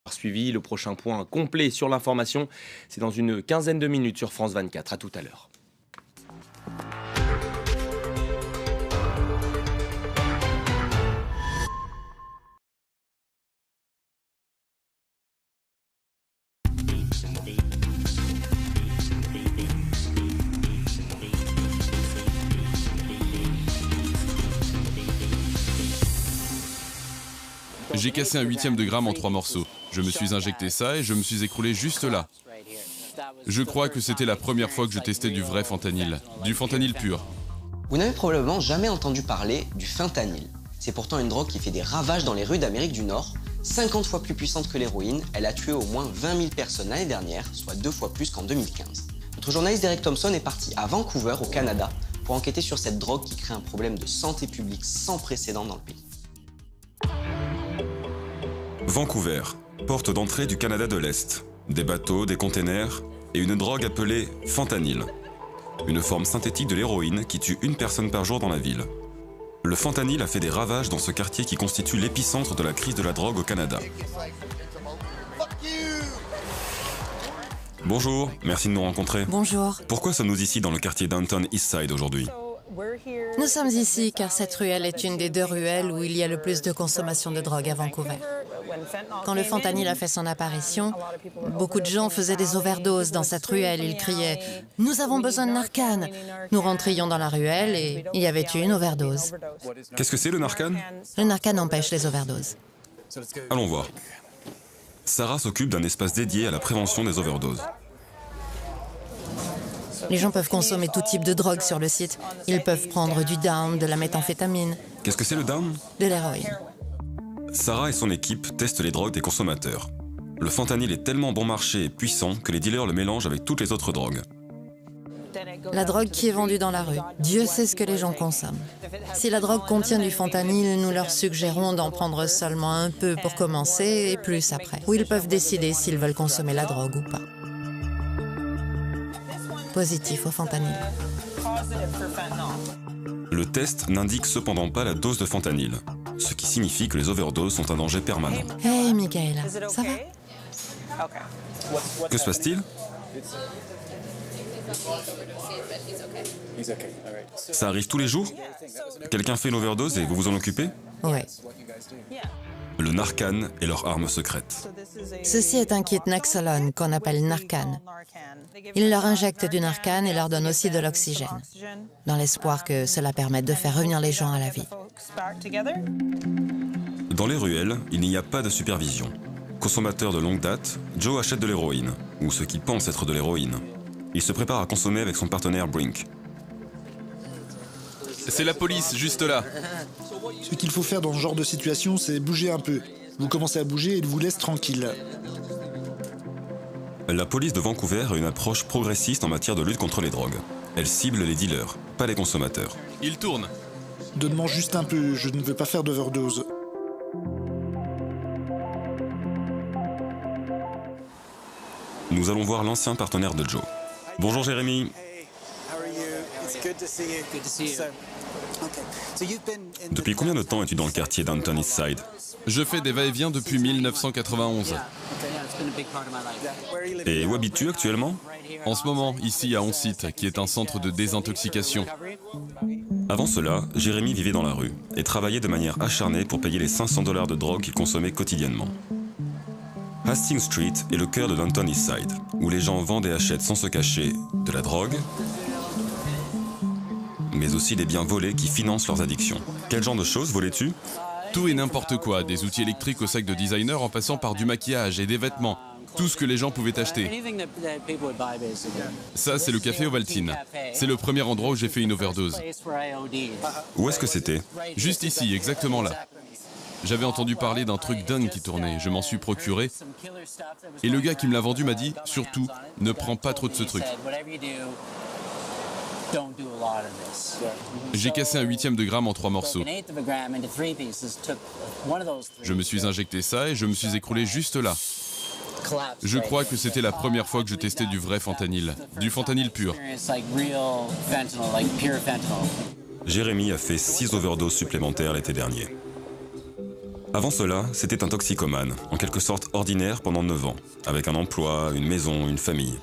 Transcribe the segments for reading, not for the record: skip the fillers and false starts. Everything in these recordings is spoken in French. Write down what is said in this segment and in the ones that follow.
Suivi. Le prochain point complet sur l'information, c'est dans une quinzaine de minutes sur France 24. À tout à l'heure. J'ai cassé un huitième de gramme en 3 morceaux. Je me suis injecté ça et je me suis écroulé juste là. Je crois que c'était la première fois que je testais du vrai fentanyl. Du fentanyl pur. Vous n'avez probablement jamais entendu parler du fentanyl. C'est pourtant une drogue qui fait des ravages dans les rues d'Amérique du Nord. 50 fois plus puissante que l'héroïne, elle a tué au moins 20 000 personnes l'année dernière, soit 2 fois plus qu'en 2015. Notre journaliste Derek Thompson est parti à Vancouver, au Canada, pour enquêter sur cette drogue qui crée un problème de santé publique sans précédent dans le pays. Vancouver, porte d'entrée du Canada de l'Est. Des bateaux, des containers et une drogue appelée fentanyl. Une forme synthétique de l'héroïne qui tue une personne par jour dans la ville. Le fentanyl a fait des ravages dans ce quartier qui constitue l'épicentre de la crise de la drogue au Canada. Bonjour, merci de nous rencontrer. Bonjour. Pourquoi sommes-nous ici dans le quartier Downton Eastside aujourd'hui ? Nous sommes ici car cette ruelle est une des 2 ruelles où il y a le plus de consommation de drogue à Vancouver. Quand le fentanyl a fait son apparition, beaucoup de gens faisaient des overdoses dans cette ruelle. Ils criaient « Nous avons besoin de Narcan !» Nous rentrions dans la ruelle et il y avait eu une overdose. Qu'est-ce que c'est le Narcan ? Le Narcan empêche les overdoses. Allons voir. Sarah s'occupe d'un espace dédié à la prévention des overdoses. Les gens peuvent consommer tout type de drogue sur le site. Ils peuvent prendre du down, de la méthamphétamine, Qu'est-ce que c'est le down ? de l'héroïne. Sarah et son équipe testent les drogues des consommateurs. Le fentanyl est tellement bon marché et puissant que les dealers le mélangent avec toutes les autres drogues. La drogue qui est vendue dans la rue, Dieu sait ce que les gens consomment. Si la drogue contient du fentanyl, nous leur suggérons d'en prendre seulement un peu pour commencer et plus après. Ou ils peuvent décider s'ils veulent consommer la drogue ou pas. Positif au fentanyl. Le test n'indique cependant pas la dose de fentanyl, ce qui signifie que les overdoses sont un danger permanent. Hey, Michaela, ça va? Que se passe-t-il ? Ça arrive tous les jours ? Quelqu'un fait une overdose et vous vous en occupez ? Ouais. Le Narcan est leur arme secrète. Ceci est un kit Naxolone qu'on appelle Narcan. Ils leur injectent du Narcan et leur donnent aussi de l'oxygène, dans l'espoir que cela permette de faire revenir les gens à la vie. Dans les ruelles, il n'y a pas de supervision. Consommateur de longue date, Joe achète de l'héroïne, ou ce qui pense être de l'héroïne. Il se prépare à consommer avec son partenaire Brink. C'est la police, juste là. Ce qu'il faut faire dans ce genre de situation, c'est bouger un peu. Vous commencez à bouger et il vous laisse tranquille. La police de Vancouver a une approche progressiste en matière de lutte contre les drogues. Elle cible les dealers, pas les consommateurs. Il tourne. Donne-moi juste un peu, je ne veux pas faire d'overdose. Nous allons voir l'ancien partenaire de Joe. Bonjour Jérémy. Depuis combien de temps es-tu dans le quartier Downton Eastside ? Je fais des va-et-vient depuis 1991. Et où habites-tu actuellement ? En ce moment, ici à On-Site, qui est un centre de désintoxication. Avant cela, Jérémy vivait dans la rue et travaillait de manière acharnée pour payer les 500 $ de drogue qu'il consommait quotidiennement. Hastings Street est le cœur de Downton Eastside, où les gens vendent et achètent sans se cacher de la drogue, mais aussi des biens volés qui financent leurs addictions. Quel genre de choses volais-tu ? Tout et n'importe quoi, des outils électriques au sac de designer en passant par du maquillage et des vêtements. Tout ce que les gens pouvaient acheter. Ça, c'est le café Ovaltine. C'est le premier endroit où j'ai fait une overdose. Où est-ce que c'était ? Juste ici, exactement là. J'avais entendu parler d'un truc dingue qui tournait, je m'en suis procuré. Et le gars qui me l'a vendu m'a dit, surtout, ne prends pas trop de ce truc. J'ai cassé un huitième de gramme en 3 morceaux. Je me suis injecté ça et je me suis écroulé juste là. Je crois que c'était la première fois que je testais du vrai fentanyl, du fentanyl pur. Jérémy a fait 6 overdoses supplémentaires l'été dernier. Avant cela, c'était un toxicomane, en quelque sorte ordinaire pendant 9 ans, avec un emploi, une maison, une famille.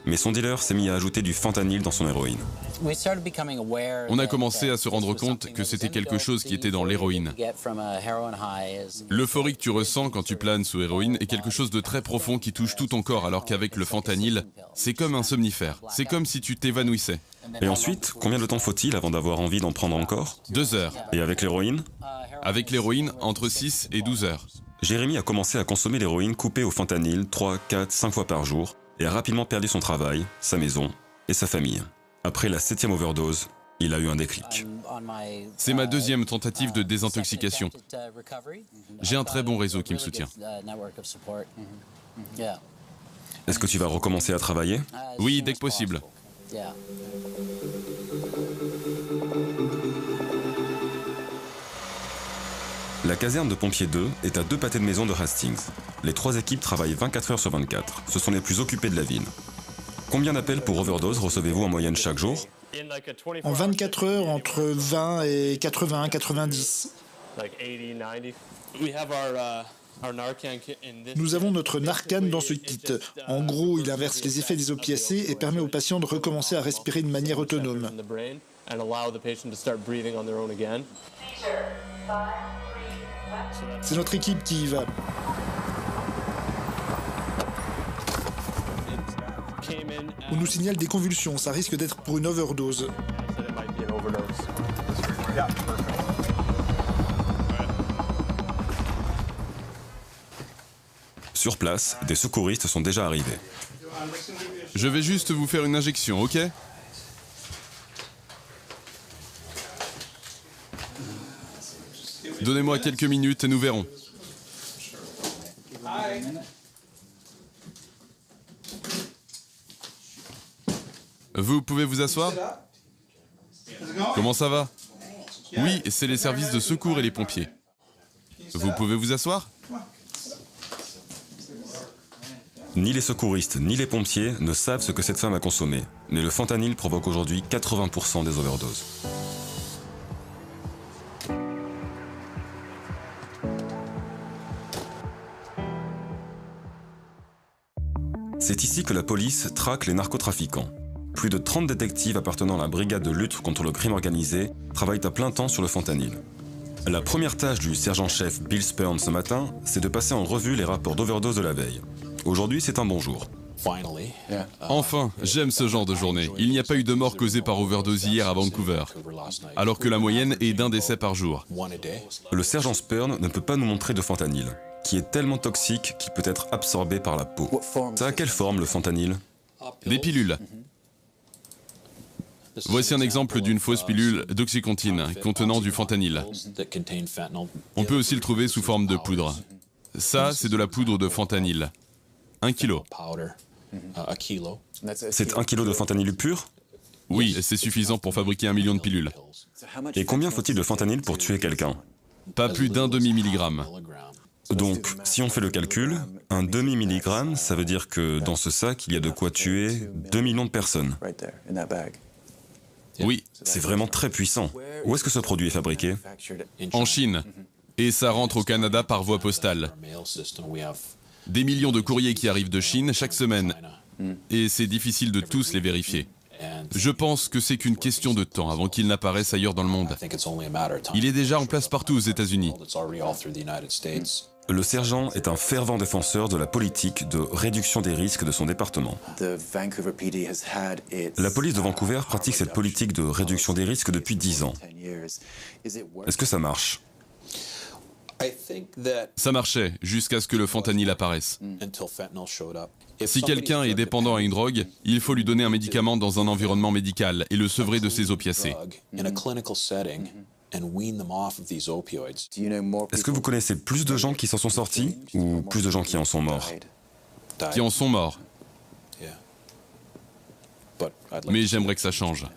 Mais son dealer s'est mis à ajouter du fentanyl dans son héroïne. On a commencé à se rendre compte que c'était quelque chose qui était dans l'héroïne. L'euphorie que tu ressens quand tu planes sous héroïne est quelque chose de très profond qui touche tout ton corps, alors qu'avec le fentanyl, c'est comme un somnifère. C'est comme si tu t'évanouissais. Et ensuite, combien de temps faut-il avant d'avoir envie d'en prendre encore? 2 heures. Et avec l'héroïne? Avec l'héroïne, entre 6 et 12 heures. Jérémy a commencé à consommer l'héroïne coupée au fentanyl 3, 4, 5 fois par jour et a rapidement perdu son travail, sa maison et sa famille. Après la 7e overdose, il a eu un déclic. C'est ma 2e tentative de désintoxication. J'ai un très bon réseau qui me soutient. Est-ce que tu vas recommencer à travailler? Oui, dès que possible. La caserne de pompiers 2 est à 2 pâtés de maison de Hastings. Les 3 équipes travaillent 24 heures sur 24. Ce sont les plus occupés de la ville. Combien d'appels pour overdose recevez-vous en moyenne chaque jour? En 24 heures, entre 20 et 80, 90. Nous avons notre Narcan dans ce kit. En gros, il inverse les effets des opiacés et permet aux patients de recommencer à respirer de manière autonome. C'est notre équipe qui y va. On nous signale des convulsions, ça risque d'être pour une overdose. Sur place, des secouristes sont déjà arrivés. Je vais juste vous faire une injection, ok? Donnez-moi quelques minutes et nous verrons. Vous pouvez vous asseoir? Comment ça va? Oui, c'est les services de secours et les pompiers. Vous pouvez vous asseoir? Ni les secouristes ni les pompiers ne savent ce que cette femme a consommé, mais le fentanyl provoque aujourd'hui 80% des overdoses. C'est ici que la police traque les narcotrafiquants. Plus de 30 détectives appartenant à la brigade de lutte contre le crime organisé travaillent à plein temps sur le fentanyl. La première tâche du sergent-chef Bill Spurn ce matin, c'est de passer en revue les rapports d'overdose de la veille. Aujourd'hui, c'est un bon jour. Enfin, j'aime ce genre de journée. Il n'y a pas eu de mort causée par overdose hier à Vancouver, alors que la moyenne est d'1 décès par jour. Le sergent Spurn ne peut pas nous montrer de fentanyl, qui est tellement toxique qu'il peut être absorbé par la peau. Ça a quelle forme, le fentanyl? Des pilules. Voici un exemple d'une fausse pilule d'oxycontine contenant du fentanyl. On peut aussi le trouver sous forme de poudre. Ça, c'est de la poudre de fentanyl. 1 kilo. C'est 1 kilo de fentanyl pur? Oui, c'est suffisant pour fabriquer 1 million de pilules. Et combien faut-il de fentanyl pour tuer quelqu'un? Pas plus d'1 demi-milligramme. Donc, si on fait le calcul, un demi-milligramme, ça veut dire que dans ce sac, il y a de quoi tuer 2 millions de personnes. Oui, C'est vraiment très puissant. Où est-ce que ce produit est fabriqué? en Chine. Et ça rentre au Canada par voie postale. Des millions de courriers qui arrivent de Chine chaque semaine. Et c'est difficile de tous les vérifier. Je pense que c'est qu'une question de temps avant qu'il n'apparaisse ailleurs dans le monde. Il est déjà en place partout aux États-Unis. Le sergent est un fervent défenseur de la politique de réduction des risques de son département. La police de Vancouver pratique cette politique de réduction des risques depuis 10 ans. Est-ce que ça marche? Ça marchait jusqu'à ce que le fentanyl apparaisse. Si quelqu'un est dépendant à une drogue, il faut lui donner un médicament dans un environnement médical et le sevrer de ses opiacés. Est-ce que vous connaissez plus de gens qui s'en sont sortis ou plus de gens qui en sont morts? Qui en sont morts. Mais j'aimerais que ça change. «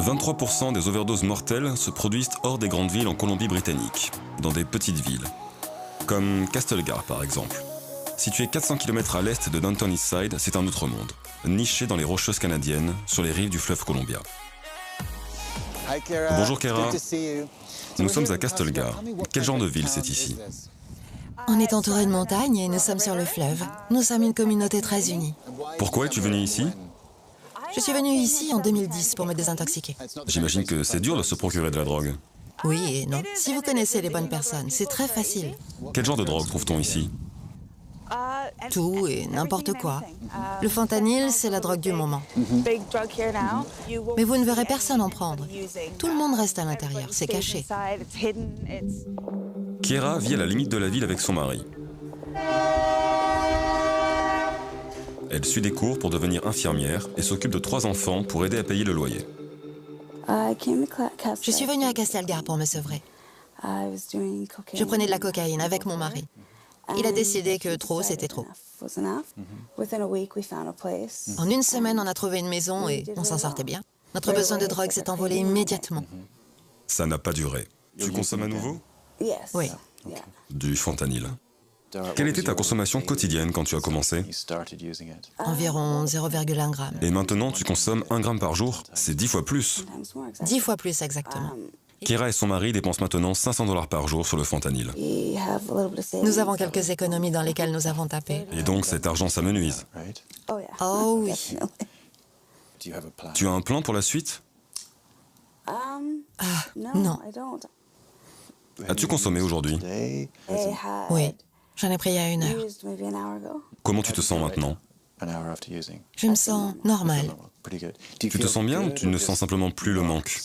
23% des overdoses mortelles se produisent hors des grandes villes en Colombie-Britannique, dans des petites villes, comme Castlegar par exemple. Situé 400 km à l'est de Downton Eastside, c'est un autre monde, niché dans les Rocheuses canadiennes, sur les rives du fleuve Columbia. Bonjour Kera. Nous sommes à Castlegar. Quel genre de ville c'est ici? On est entouré de montagnes et nous sommes sur le fleuve. Nous sommes une communauté très unie. Pourquoi es-tu venu ici? Je suis venue ici en 2010 pour me désintoxiquer. J'imagine que c'est dur de se procurer de la drogue. Oui et non. Si vous connaissez les bonnes personnes, c'est très facile. Quel genre de drogue trouve-t-on ici? Tout et n'importe quoi. Le fentanyl, c'est la drogue du moment. Mais vous ne verrez personne en prendre. Tout le monde reste à l'intérieur, c'est caché. Kera vit à la limite de la ville avec son mari. Elle suit des cours pour devenir infirmière et s'occupe de 3 enfants pour aider à payer le loyer. Je suis venue à Castlegar pour me sevrer. Je prenais de la cocaïne avec mon mari. Il a décidé que trop, c'était trop. En une semaine, on a trouvé une maison et on s'en sortait bien. Notre besoin de drogue s'est envolé immédiatement. Ça n'a pas duré. Tu consommes à nouveau? Oui. Du fentanyl. Quelle était ta consommation quotidienne quand tu as commencé? Environ 0,1 gramme. Et maintenant, tu consommes 1 gramme par jour? C'est 10 fois plus. 10 fois plus exactement. Kera et son mari dépensent maintenant 500 $ par jour sur le fentanyl. Nous avons quelques économies dans lesquelles nous avons tapé. Et donc cet argent s'amenuise. Oh oui. Tu as un plan pour la suite? Non. As-tu consommé aujourd'hui? Oui. J'en ai pris il y a 1 heure. Comment tu te sens maintenant? Je me sens normale. Tu te sens bien ou tu ne sens simplement plus le manque?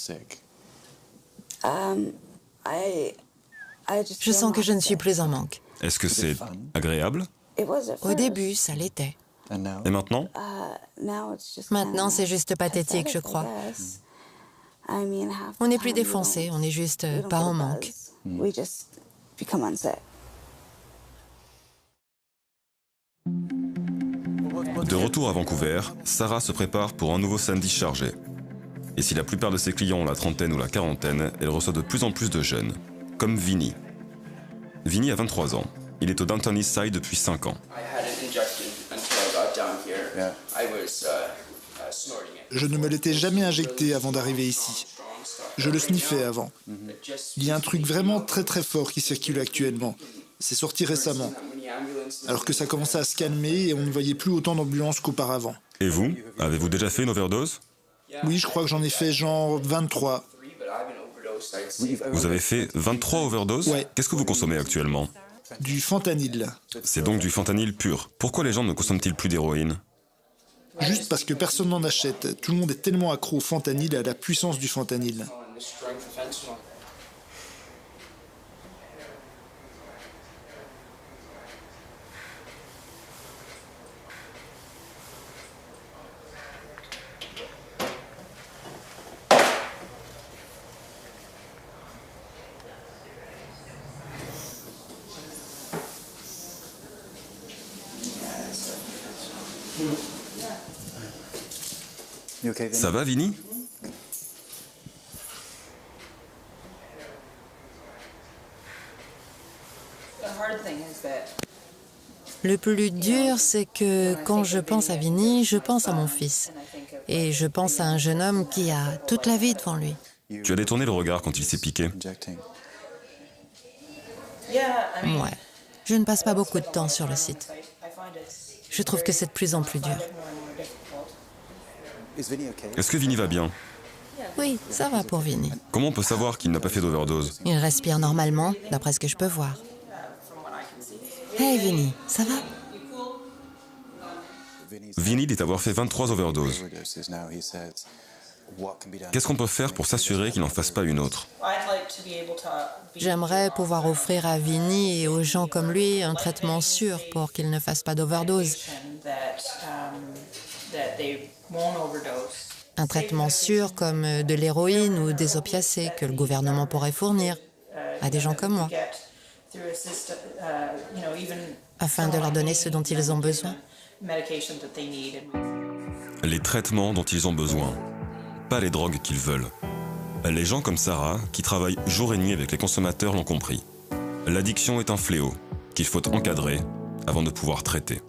Je sens que je ne suis plus en manque. Est-ce que c'est agréable? Au début, ça l'était. Et maintenant? Maintenant, c'est juste pathétique, je crois. On n'est plus défoncé, on est juste pas en manque. De retour à Vancouver, Sarah se prépare pour un nouveau samedi chargé. Et si la plupart de ses clients ont la trentaine ou la quarantaine, elle reçoit de plus en plus de jeunes, comme Vinny. Vinny a 23 ans. Il est au Downtown Eastside depuis 5 ans. Je ne me l'étais jamais injecté avant d'arriver ici. Je le sniffais avant. Il y a un truc vraiment très très fort qui circule actuellement. C'est sorti récemment. Alors que ça commençait à se calmer et on ne voyait plus autant d'ambulances qu'auparavant. Et vous? Avez-vous déjà fait une overdose? Oui, je crois que j'en ai fait genre 23. Vous avez fait 23 overdoses? Ouais. Qu'est-ce que vous consommez actuellement? Du fentanyl. C'est donc du fentanyl pur. Pourquoi les gens ne consomment-ils plus d'héroïne? Juste parce que personne n'en achète. Tout le monde est tellement accro au fentanyl et à la puissance du fentanyl. Ça va, Vinny? Le plus dur, c'est que quand je pense à Vinny, je pense à mon fils. Et je pense à un jeune homme qui a toute la vie devant lui. Tu as détourné le regard quand il s'est piqué. Ouais. Je ne passe pas beaucoup de temps sur le site. Je trouve que c'est de plus en plus dur. Est-ce que Vinny va bien? Oui, ça va pour Vinny. Comment on peut savoir qu'il n'a pas fait d'overdose? Il respire normalement, d'après ce que je peux voir. Hey Vinny, ça va? Vinny dit avoir fait 23 overdoses. Qu'est-ce qu'on peut faire pour s'assurer qu'il n'en fasse pas une autre? J'aimerais pouvoir offrir à Vinny et aux gens comme lui un traitement sûr pour qu'ils ne fassent pas d'overdose. Un traitement sûr comme de l'héroïne ou des opiacés que le gouvernement pourrait fournir à des gens comme moi, afin de leur donner ce dont ils ont besoin. Les traitements dont ils ont besoin, pas les drogues qu'ils veulent. Les gens comme Sarah, qui travaillent jour et nuit avec les consommateurs, l'ont compris. L'addiction est un fléau qu'il faut encadrer avant de pouvoir traiter.